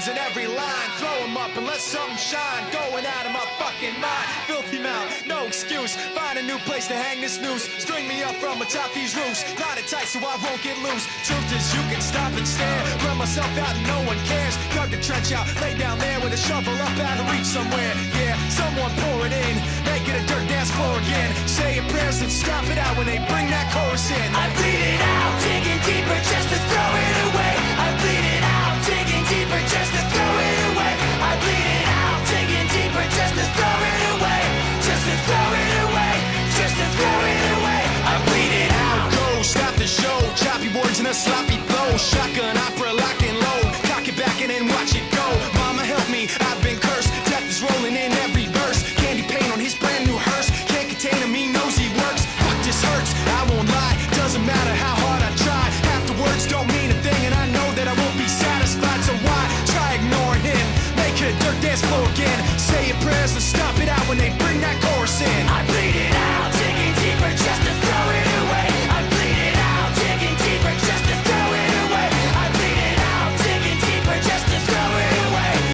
in every line. Throw 'em up and let something shine. Going out of my fucking mind. Filthy mouth, no excuse. Find a new place to hang this noose. String me up from atop these roofs. Knot it tight so I won't get loose. Truth is you can stop and stare. Run myself out and no one cares. Dug the trench out, lay down there with a shovel up out of reach somewhere. Yeah, someone pour it in. Make it a dirt dance floor again. Say your prayers and stop it out when they bring that chorus in. I bleed it out, digging deeper just to throw it away. I bleed it out, digging deeper just to throw it away. I bleed it out, digging deeper just to throw it away. Just to throw it away, just to throw it away. I bleed it out. Go, stop the show. Choppy words and a sloppy flow. Shotgun opera, lock and load. Cock it back and then watch it go. Mama help me, I've been cursed. Death is rolling in every verse. Candy paint on his brand new hearse. Can't contain him, he knows he works. Fuck, this hurts, I won't lie. Doesn't matter how hard I try. Half the words don't mean a thing, and I know that I won't be satisfied. So why try ignoring him? Make it a dirt dance floor again. Say your prayers and stop it out when they bring that chorus in. I